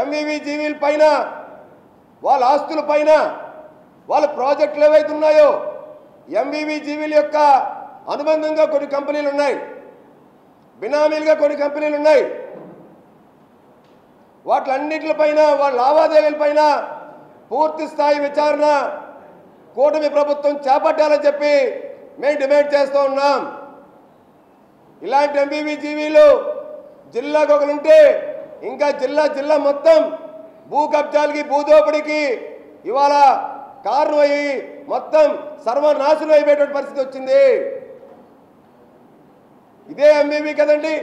MVV జీవీల పైన, వాళ్ళ ఆస్తుల పైన, వాళ్ళ ప్రాజెక్టులు ఏవైతే ఉన్నాయో ఎంవివి జీవీల యొక్క అనుబంధంగా కొన్ని కంపెనీలు ఉన్నాయి, బినామీలుగా కొన్ని కంపెనీలు ఉన్నాయి. వాటిలన్నిటిపైన, వాళ్ళ లావాదేవీలపైన పూర్తి స్థాయి విచారణ కూటమి ప్రభుత్వం చేపట్టాలని చెప్పి మేము డిమాండ్ చేస్తూ ఉన్నాం. ఇలాంటి ఎంవివి జీవీలు జిల్లాకు ఒకరుంటే ఇంకా జిల్లా మొత్తం భూ కబ్జాలకి, భూదోపిడికి ఇవాళ కారణమయ్యి మొత్తం సర్వనాశనం అయిపోయేటువంటి పరిస్థితి వచ్చింది. ఇదే ఎంవివి కదండి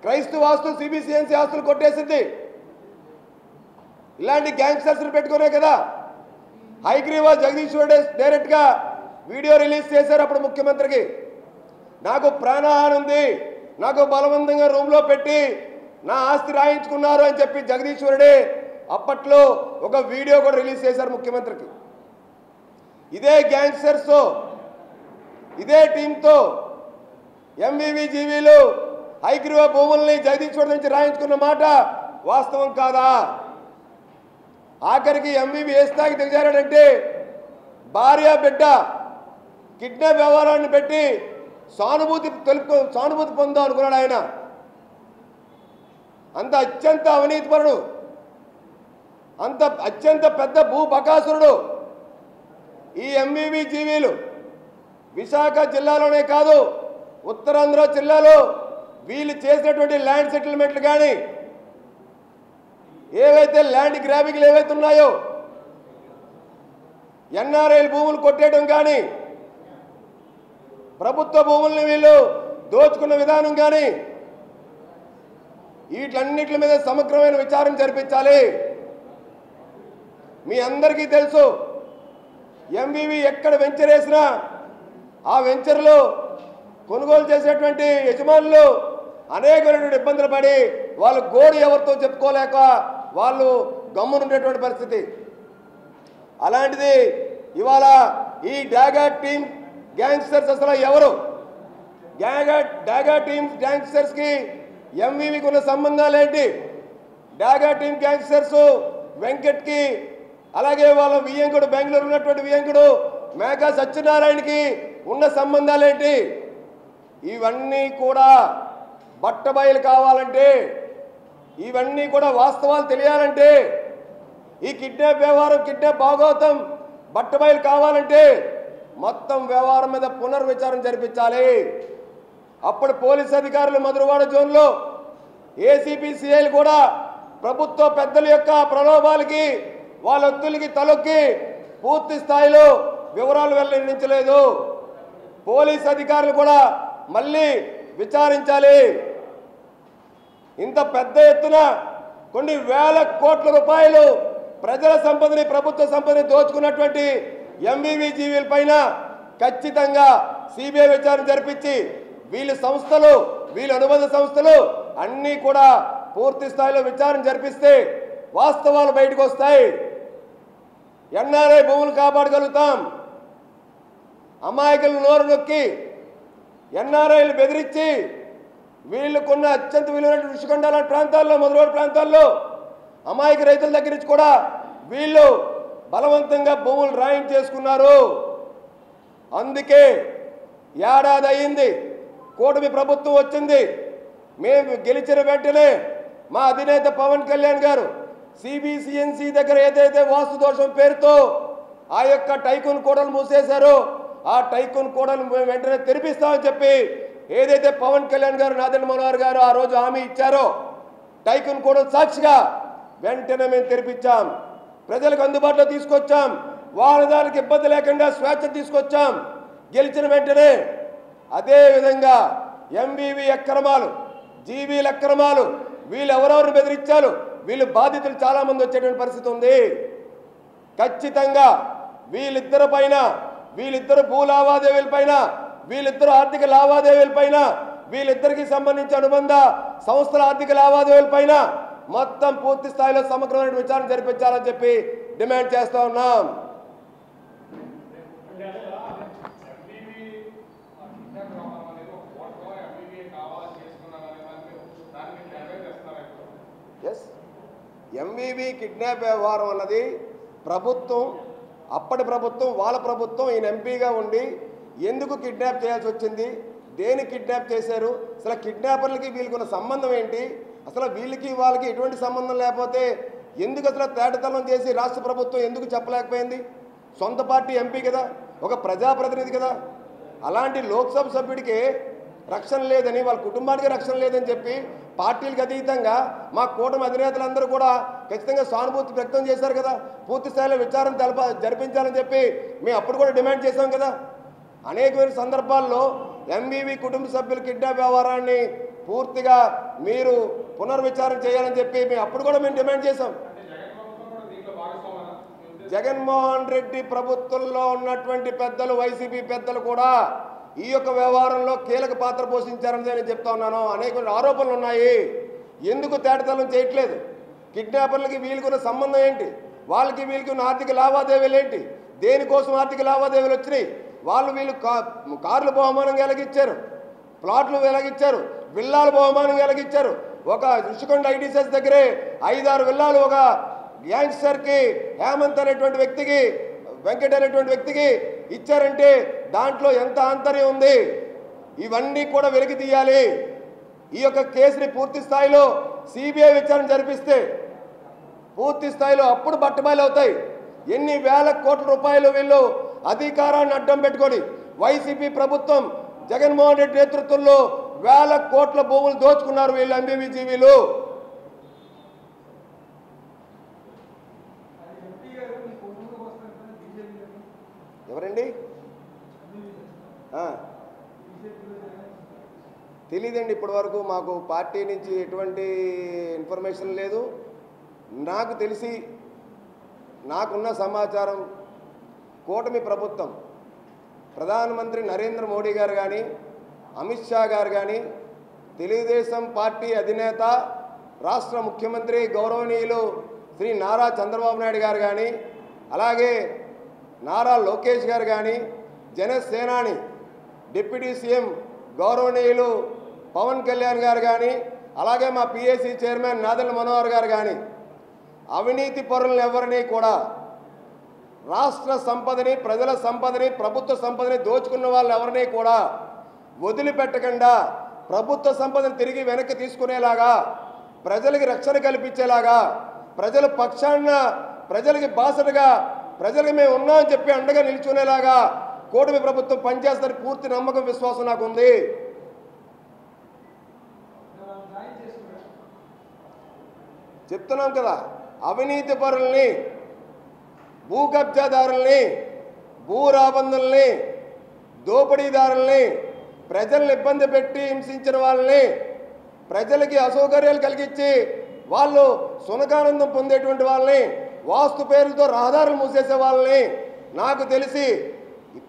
క్రైస్తవ ఆస్తులు, సిబిసిఎన్సి ఆస్తులు కొట్టేసింది. ఇలాంటి గ్యాంగ్స్టర్స్ని పెట్టుకునే కదా హైగ్రీవా జగదీశ్వరుడే డైరెక్ట్గా వీడియో రిలీజ్ చేశారు. అప్పుడు ముఖ్యమంత్రికి నాకు ప్రాణహాని ఉంది, నాకు బలవంతంగా రూమ్లో పెట్టి నా ఆస్తి రాయించుకున్నారు అని చెప్పి జగదీశ్వరుడే అప్పట్లో ఒక వీడియో కూడా రిలీజ్ చేశారు ముఖ్యమంత్రికి. ఇదే గ్యాంగ్స్టర్స్, ఇదే టీంతో ఎంవివి జీవీలు హైగ్రీవా భూముల్ని జగదీశ్వరుడు నుంచి రాయించుకున్న మాట వాస్తవం కాదా? ఆఖరికి ఎంవివి ఏ స్థాయికి దిగజారాడంటే భార్య బిడ్డ కిడ్నాప్ వ్యవహారాన్ని పెట్టి సానుభూతి పొందాం అనుకున్నాడు ఆయన. అంత అత్యంత అవినీతిపరుడు, అంత అత్యంత పెద్ద భూ బకాసురుడు ఈ ఎంవివి జీవీలు. విశాఖ జిల్లాలోనే కాదు, ఉత్తరాంధ్ర జిల్లాలో వీళ్ళు చేసినటువంటి ల్యాండ్ సెటిల్మెంట్లు కానీ, ఏవైతే ల్యాండ్ గ్రాబింగ్లు ఏవైతే ఉన్నాయో, ఎన్ఆర్ఐల భూములు కొట్టేయడం కానీ, ప్రభుత్వ భూముల్ని వీళ్ళు దోచుకున్న విధానం కానీ, వీటన్నిటి మీద సమగ్రమైన విచారణ జరిపించాలి. మీ అందరికీ తెలుసు ఎంవివి ఎక్కడ వెంచర్ వేసినా ఆ వెంచర్లో కొనుగోలు చేసేటువంటి యజమానులు అనేకమైనటువంటి ఇబ్బందులు పడి వాళ్ళు గోడు ఎవరితో చెప్పుకోలేక వాళ్ళు గమ్మునుండేటువంటి పరిస్థితి. అలాంటిది ఇవాళ ఈ డాగా టీమ్ గ్యాంగ్స్టర్స్ అసలు ఎవరు? డాగా టీమ్ గ్యాంగ్స్టర్స్కి ఎంవివికి ఉన్న సంబంధాలు ఏంటి? డాగా టీమ్ గ్యాంగ్స్టర్స్ వెంకట్కి, అలాగే వాళ్ళ వియ్యంకుడు, బెంగళూరు ఉన్నటువంటి వియ్యంకుడు మేఘా సత్యనారాయణకి ఉన్న సంబంధాలు ఏంటి? ఇవన్నీ కూడా బట్టబయలు కావాలంటే, ఇవన్నీ కూడా వాస్తవాలు తెలియాలంటే, ఈ కిడ్నాప్ వ్యవహారం, కిడ్నాప్ భాగవతం బట్టబయలు కావాలంటే మొత్తం వ్యవహారం మీద పునర్విచారణ జరిపించాలి. అప్పుడు పోలీస్ అధికారులు మధురవాడ జోన్లో ఏసీపీ సిఐలు కూడా ప్రభుత్వ పెద్దల యొక్క ప్రలోభాలకి, వాళ్ళ ఒత్తులకి తలొక్కి పూర్తి స్థాయిలో వివరాలు వెల్లడించలేదు. పోలీస్ అధికారులు కూడా మళ్ళీ విచారించాలి. ఇంత పెద్ద ఎత్తున కొన్ని వేల కోట్ల రూపాయలు ప్రజల సంపదని, ప్రభుత్వ సంపదని దోచుకున్నటువంటి ఎంవివి జీవీల పైన ఖచ్చితంగా సిబిఐ విచారణ జరిపించి వీళ్ళ సంస్థలు, వీళ్ళ అనుబంధ సంస్థలు అన్నీ కూడా పూర్తి స్థాయిలో విచారణ జరిపిస్తే వాస్తవాలు బయటకు వస్తాయి. ఎన్ఆర్ఐ భూములు కాపాడగలుగుతాం. అమాయకులు నోరు నొక్కి ఎన్ఆర్ఐలు బెదిరించి వీళ్ళకున్న అత్యంత విలువైన ఋషికొండ ప్రాంతాల్లో, మధురవాడ ప్రాంతాల్లో అమాయక రైతుల దగ్గర నుంచి కూడా వీళ్ళు బలవంతంగా భూములు రాయించేసుకున్నారు. అందుకే ఏడాది అయింది, కూటమి ప్రభుత్వం వచ్చింది. మేము గెలిచిన వెంటనే మా అధినేత పవన్ కళ్యాణ్ గారు సిబిసిఎన్సి దగ్గర ఏదైతే వాస్తు దోషం పేరుతో ఆ యొక్క టైకూన్ కోడలు మూసేశారో ఆ టైకూన్ కోడలు వెంటనే తెరిపిస్తామని చెప్పి ఏదైతే పవన్ కళ్యాణ్ గారు, నాదెండ్ల మనోహర్ గారు ఆ రోజు హామీ ఇచ్చారో టైకూన్ కోడలు సాక్షిగా వెంటనే మేము తెరిపించాం. ప్రజలకు అందుబాటులో తీసుకొచ్చాం. వాహనదారులకు ఇబ్బంది లేకుండా స్వేచ్ఛ తీసుకొచ్చాం గెలిచిన వెంటనే. అదేవిధంగా ఎంవివి అక్రమాలు, జీవీల అక్రమాలు, వీళ్ళు ఎవరెవరు బెదిరించారు, వీళ్ళు బాధితులు చాలామంది వచ్చేటువంటి పరిస్థితి ఉంది. ఖచ్చితంగా వీళ్ళిద్దరి పైన, వీళ్ళిద్దరు భూ లావాదేవీల పైన, వీళ్ళిద్దరు ఆర్థిక లావాదేవీల పైన, వీళ్ళిద్దరికి సంబంధించి అనుబంధ సంస్థల ఆర్థిక లావాదేవీల పైన మొత్తం పూర్తి స్థాయిలో సమగ్రమైన విచారణ జరిపించాలని చెప్పి డిమాండ్ చేస్తూ ఉన్నాం. ఎంవీవీ కిడ్నాప్ వ్యవహారం అన్నది ప్రభుత్వం, అప్పటి ప్రభుత్వం, వాళ్ళ ప్రభుత్వం ఈయన ఎంపీగా ఉండి ఎందుకు కిడ్నాప్ చేయాల్సి వచ్చింది, దేని కిడ్నాప్ చేశారు, అసలు కిడ్నాపర్లకి వీళ్ళకున్న సంబంధం ఏంటి, అసలు వీళ్ళకి వాళ్ళకి ఎటువంటి సంబంధం లేకపోతే ఎందుకు అసలు తేటతలం చేసి రాష్ట్ర ప్రభుత్వం ఎందుకు చెప్పలేకపోయింది? సొంత పార్టీ ఎంపీ కదా, ఒక ప్రజాప్రతినిధి కదా, అలాంటి లోక్సభ సభ్యుడికి రక్షణ లేదని, వాళ్ళ కుటుంబానికి రక్షణ లేదని చెప్పి పార్టీలకు అతీతంగా మా కూటమి అధినేతలందరూ కూడా ఖచ్చితంగా సానుభూతి వ్యక్తం చేశారు కదా, పూర్తి స్థాయిలో విచారణ జరిపించాలని చెప్పి మేము అప్పుడు కూడా డిమాండ్ చేశాం కదా. అనేకమైన సందర్భాల్లో ఎంవీవీ కుటుంబ సభ్యుల కిడ్నాప్ వ్యవహారాన్ని పూర్తిగా మీరు పునర్విచారణ చేయాలని చెప్పి మేము అప్పుడు కూడా మేము డిమాండ్ చేశాం. జగన్మోహన్ రెడ్డి ప్రభుత్వంలో ఉన్నటువంటి పెద్దలు, వైసీపీ పెద్దలు కూడా ఈ యొక్క వ్యవహారంలో కీలక పాత్ర పోషించారని నేను చెప్తా ఉన్నాను. అనేక ఆరోపణలు ఉన్నాయి. ఎందుకు తేటతలం చేయట్లేదు? కిడ్నాపర్లకి వీళ్ళకున్న సంబంధం ఏంటి, వాళ్ళకి వీళ్ళకి ఉన్న ఆర్థిక లావాదేవీలు ఏంటి, దేనికోసం ఆర్థిక లావాదేవీలు వచ్చినాయి, వీళ్ళు కార్లు బహుమానంగా ఎలాగిచ్చారు, ప్లాట్లు ఎలాగిచ్చారు, విల్లాలు బహుమానంగా ఎలాగిచ్చారు. ఒక ఋషికొండ ఐటీసీఎస్ దగ్గరే 5-6 విల్లాలు ఒక గ్యాంగ్స్టర్కి, హేమంత్ అనేటువంటి వ్యక్తికి, వెంకట్ అనేటువంటి వ్యక్తికి ఇచ్చారంటే దాంట్లో ఎంత ఆంతర్యం ఉంది? ఇవన్నీ కూడా వెలికి తీయాలి. ఈ యొక్క కేసుని పూర్తి స్థాయిలో సిబిఐ విచారణ జరిపిస్తే పూర్తి స్థాయిలో అప్పుడు బట్టబయలు అవుతాయి. ఎన్ని వేల కోట్ల రూపాయలు వీళ్ళు అధికారాన్ని అడ్డం పెట్టుకొని వైసీపీ ప్రభుత్వం జగన్మోహన్ రెడ్డి నేతృత్వంలో వేల కోట్ల భూములు దోచుకున్నారు వీళ్ళు ఎంబీవీ జీవీలు. ఎవరండి? తెలీదండి, ఇప్పటి వరకు మాకు పార్టీ నుంచి ఎటువంటి ఇన్ఫర్మేషన్ లేదు. నాకు తెలిసి, నాకున్న సమాచారం, కూటమి ప్రభుత్వం, ప్రధానమంత్రి నరేంద్ర మోడీ గారు కానీ, అమిత్ షా గారు కానీ, తెలుగుదేశం పార్టీ అధినేత రాష్ట్ర ముఖ్యమంత్రి గౌరవనీయులు శ్రీ నారా చంద్రబాబు నాయుడు గారు కానీ, అలాగే నారా లోకేష్ గారు కానీ, జనసేనాని డిప్యూటీ సీఎం గౌరవనీయులు పవన్ కళ్యాణ్ గారు కానీ, అలాగే మా పిఏసీ చైర్మన్ నాదెళ్ల మనోహర్ గారు కానీ అవినీతి పరులను ఎవరిని కూడా రాష్ట్ర సంపదని, ప్రజల సంపదని, ప్రభుత్వ సంపదని దోచుకున్న వాళ్ళు ఎవరిని కూడా వదిలిపెట్టకుండా ప్రభుత్వ సంపదను తిరిగి వెనక్కి తీసుకునేలాగా, ప్రజలకి రక్షణ కల్పించేలాగా, ప్రజల పక్షాన, ప్రజలకి బాసటగా, ప్రజలకి మేము ఉన్నామని చెప్పి అండగా నిల్చునేలాగా కూటమి ప్రభుత్వం పనిచేస్తుందని పూర్తి నమ్మకం, విశ్వాసం నాకు ఉంది. చెప్తున్నాం కదా, అవినీతి పరుల్ని, భూ కబ్జాదారుల్ని, భూ రాబందుల్ని, దోపిడీదారుల్ని, ప్రజల్ని ఇబ్బంది పెట్టి హింసించిన వాళ్ళని, ప్రజలకి అసౌకర్యాలు కలిగించి వాళ్ళు సునకానందం పొందేటువంటి వాళ్ళని, వాస్తు పేరుతో రహదారులు మూసేసే వాళ్ళని, నాకు తెలిసి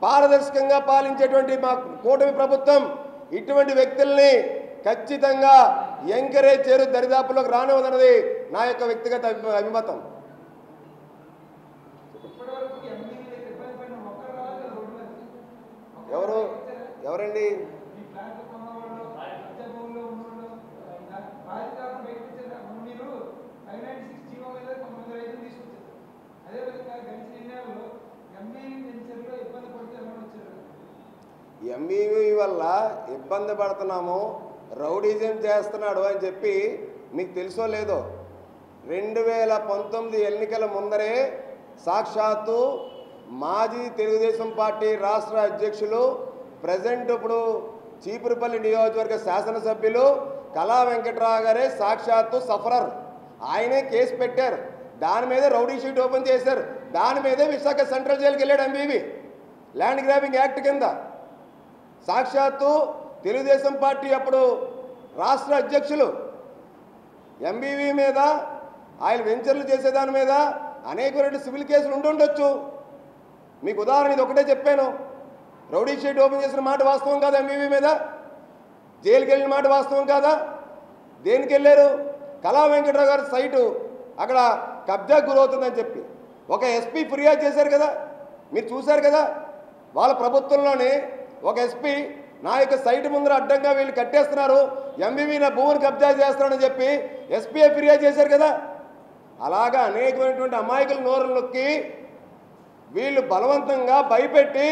పారదర్శకంగా పాలించేటువంటి మా కూటమి ప్రభుత్వం ఇటువంటి వ్యక్తుల్ని ఖచ్చితంగా ఎంకరేజ్ చేయరు, దరిదాపులోకి రానివ్వదన్నది నా యొక్క వ్యక్తిగత అభిమతం. ఎవరండి? ఎంబీవీ వల్ల ఇబ్బంది పడుతున్నాము, రౌడీజం చేస్తున్నాడు అని చెప్పి మీకు తెలుసో లేదో, 2019 ఎన్నికల ముందరే సాక్షాత్తు మాజీ తెలుగుదేశం పార్టీ రాష్ట్ర అధ్యక్షులు, ప్రజెంట్ ఇప్పుడు చీపురుపల్లి నియోజకవర్గ శాసనసభ్యులు కళా వెంకట్రావు గారే సాక్షాత్తు సఫరర్, ఆయనే కేసు పెట్టారు. దాని మీద రౌడీ షీట్ ఓపెన్ చేశారు. దాని మీదే విశాఖ సెంట్రల్ జైలుకి వెళ్ళాడు ఎంబీవీ, ల్యాండ్ గ్రాబింగ్ యాక్ట్ కింద. సాక్షాత్తు తెలుగుదేశం పార్టీ అప్పుడు రాష్ట్ర అధ్యక్షులు ఎంబీవీ మీద, ఆయన వెంచర్లు చేసేదాని మీద అనేక సివిల్ కేసులు ఉండుండొచ్చు. మీకు ఉదాహరణ ఇది ఒకటే చెప్పాను. రౌడీ షీట్ ఓపెన్ చేసిన మాట వాస్తవం కాదా? ఎంబీవీ మీద జైలుకి వెళ్ళిన మాట వాస్తవం కాదా? దేనికి వెళ్ళారు? కళా వెంకట్రావు గారి సైటు అక్కడ కబ్జా గురవుతుందని చెప్పి ఒక ఎస్పీ ఫిర్యాదు చేశారు కదా, మీరు చూశారు కదా. వాళ్ళ ప్రభుత్వంలోనే ఒక ఎస్పీ నా యొక్క సైటు ముందర అడ్డంగా వీళ్ళు కట్టేస్తున్నారు, ఎంబీవీ నా భూమిని కబ్జా చేస్తున్నారని చెప్పి ఎస్పీ ఫిర్యాదు చేశారు కదా. అలాగా అనేకమైనటువంటి అమాయకుల నోరులు నొక్కి వీళ్ళు బలవంతంగా భయపెట్టి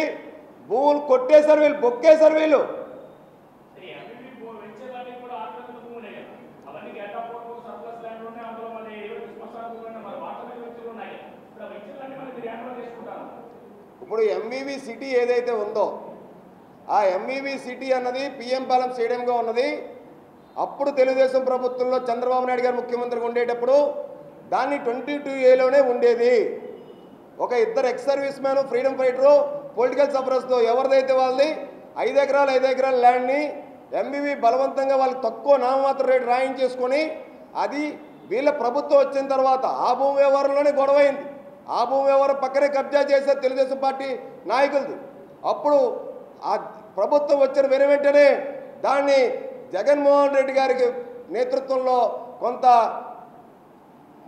భూములు కొట్టేశారు, వీళ్ళు బొక్కేశారు. వీళ్ళు ఇప్పుడు ఎంవివి సిటీ ఏదైతే ఉందో ఆ ఎంవివి సిటీ అన్నది పిఎం పాలెం స్టేడియంగా ఉన్నది. అప్పుడు తెలుగుదేశం ప్రభుత్వంలో చంద్రబాబు నాయుడు గారు ముఖ్యమంత్రిగా ఉండేటప్పుడు దాన్ని 22A ఉండేది. ఒక ఇద్దరు ex serviceman, freedom fighter, political సపరస్తో ఎవరిదైతే వాళ్ళది 5 ఎకరాల ల్యాండ్ని ఎంవివి బలవంతంగా వాళ్ళకి తక్కువ నామమాత్ర రేటు రాయించేసుకొని అది వీళ్ళ ప్రభుత్వం వచ్చిన తర్వాత ఆ భూమి వ్యవహారంలోనే గొడవైంది. ఆ భూమి వ్యవహారం పక్కనే కబ్జా చేశారు తెలుగుదేశం పార్టీ నాయకులది. అప్పుడు ఆ ప్రభుత్వం వచ్చిన వెంటనే దాన్ని జగన్మోహన్ రెడ్డి గారికి నేతృత్వంలో కొంత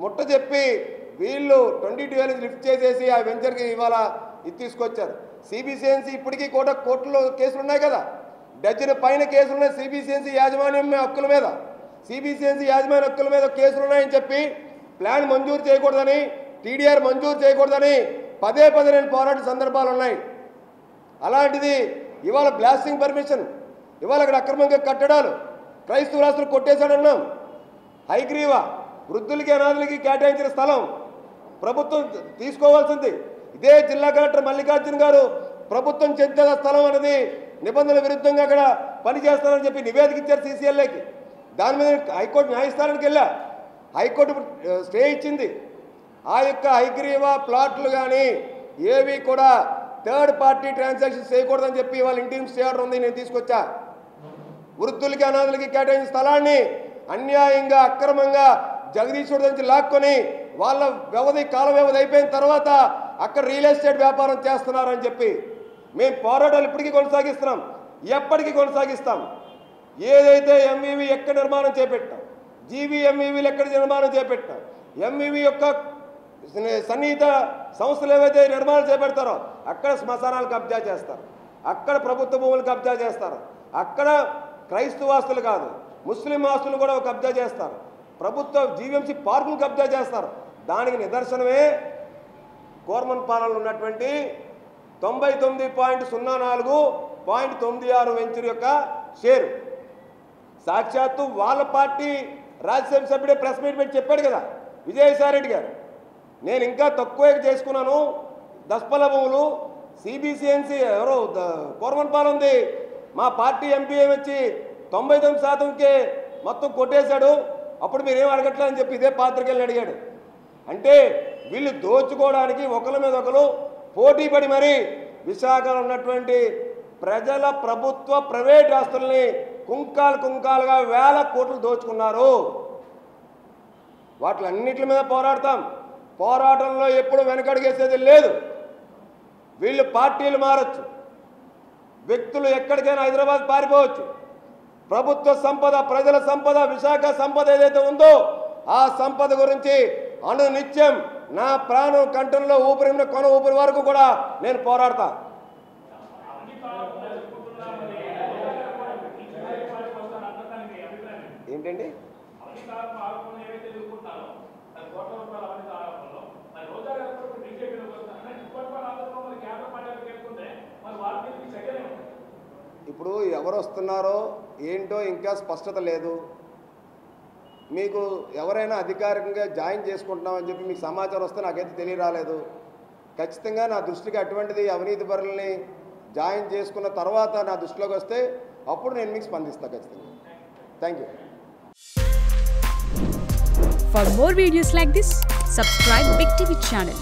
ముట్ట చెప్పి వీళ్ళు 22A లిఫ్ట్ చేసేసి ఆ వెంచర్కి ఇవాళ ఇది తీసుకొచ్చారు. సిబిసిఎన్సి ఇప్పటికీ కూడా కోర్టులో కేసులు ఉన్నాయి కదా, డజన్ పైన కేసులు ఉన్నాయి సిబిసిఎన్సి యాజమాన్యం హక్కుల మీద. సిబిసిఎన్సి యాజమాన్య హక్కుల మీద కేసులు ఉన్నాయని చెప్పి ప్లాన్ మంజూరు చేయకూడదని, టీడీఆర్ మంజూరు చేయకూడదని పదే నేను పోరాడిన సందర్భాలు ఉన్నాయి. అలాంటిది ఇవాళ బ్లాస్టింగ్ పర్మిషన్, ఇవాళ అక్కడ అక్రమంగా కట్టడాలు, క్రైస్తవ రాష్ట్రాలు కొట్టేశాడన్నాం. హైగ్రీవా వృద్ధులకి అనాథులకి కేటాయించిన స్థలం ప్రభుత్వం తీసుకోవాల్సింది. ఇదే జిల్లా కలెక్టర్ మల్లికార్జున గారు ప్రభుత్వం చెందిన స్థలం అనేది నిబంధనల విరుద్ధంగా అక్కడ పనిచేస్తారని చెప్పి నివేదిక ఇచ్చారు CCLAకి. దాని మీద హైకోర్టు న్యాయస్థానానికి వెళ్ళా, హైకోర్టు స్టే ఇచ్చింది. ఆ యొక్క హైగ్రీవా ప్లాట్లు కానీ ఏవి కూడా థర్డ్ పార్టీ ట్రాన్సాక్షన్ చేయకూడదని చెప్పి వాళ్ళ ఇంటికి స్టే ఆర్డర్ ఉంది, నేను తీసుకొచ్చా. వృద్ధులకి అనాథులకి కేటాయించిన స్థలాన్ని అన్యాయంగా అక్రమంగా జగదీశ్వరుడు నుంచి లాక్కొని వాళ్ళ కాల వ్యవధి అయిపోయిన తర్వాత అక్కడ రియల్ ఎస్టేట్ వ్యాపారం చేస్తున్నారని చెప్పి మేము పోరాటాలు ఇప్పటికీ కొనసాగిస్తున్నాం, ఎప్పటికీ కొనసాగిస్తాం. ఏదైతే ఎంవివి ఎక్కడ నిర్మాణం చేపట్టాం, జీవీఎంవివీలు ఎక్కడ నిర్మాణం చేపట్టాం, ఎంవివి యొక్క సన్నిహిత సంస్థలు ఏవైతే నిర్మాణం చేపడతారో అక్కడ శ్మశానాలు కబ్జా చేస్తారు, అక్కడ ప్రభుత్వ భూములు కబ్జా చేస్తారు, అక్కడ క్రైస్తవ ఆస్తులు కాదు ముస్లిం ఆస్తులు కూడా కబ్జా చేస్తారు, ప్రభుత్వ జీవీఎంసీ పార్కులు కబ్జా చేస్తారు. దానికి నిదర్శనమే కోర్మన్పాలెంలో ఉన్నటువంటి 99.04.96 వెంచర్ యొక్క షేరు. సాక్షాత్తు వాళ్ళ పార్టీ రాజ్యసభ సభ్యుడే ప్రెస్ మీట్ పెట్టి చెప్పాడు కదా విజయసాయిరెడ్డి గారు, నేను ఇంకా తక్కువే చేసుకున్నాను దస్పల భూములు, సిబిసిఎన్సి ఎవరో కోర్మన్పాలెం ఉంది, మా పార్టీ ఎంపీ వచ్చి 99%కే మొత్తం కొట్టేశాడు, అప్పుడు మీరేం అడగట్లేదని చెప్పి ఇదే పాత్రికేయులను అడిగాడు. అంటే వీళ్ళు దోచుకోవడానికి ఒకరి మీద ఒకరు పోటీ పడి మరి విశాఖలో ఉన్నటువంటి ప్రజల ప్రభుత్వ ప్రైవేట్ ఆస్తుల్ని కుంకాలుగా వేల కోట్లు దోచుకున్నారు. వాటిలన్నిటి మీద పోరాడతాం, పోరాటంలో ఎప్పుడు వెనకడిగేసేది లేదు. వీళ్ళు పార్టీలు మారచ్చు, వ్యక్తులు ఎక్కడికైనా హైదరాబాద్ పారిపోవచ్చు, ప్రభుత్వ సంపద ప్రజల సంపద విశాఖ సంపద ఏదైతే ఉందో ఆ సంపద గురించి అనునిత్యం నా ప్రాణం కంఠంలో ఊపిరిన కొన ఊపిరి వరకు కూడా నేను పోరాడతా. ఏంటండి ఇప్పుడు ఎవరు వస్తున్నారో ఏంటో ఇంకా స్పష్టత లేదు. మీకు ఎవరైనా అధికారికంగా జాయిన్ చేసుకుంటున్నామని చెప్పి మీకు సమాచారం వస్తే నాకైతే తెలియరాలేదు. ఖచ్చితంగా నా దృష్టికి అటువంటిది అవినీతి పరులని జాయిన్ చేసుకున్న తర్వాత నా దృష్టిలోకి వస్తే అప్పుడు నేను మీకు స్పందిస్తాను ఖచ్చితంగా. Thank you. For more videos like this, subscribe Big TV channel.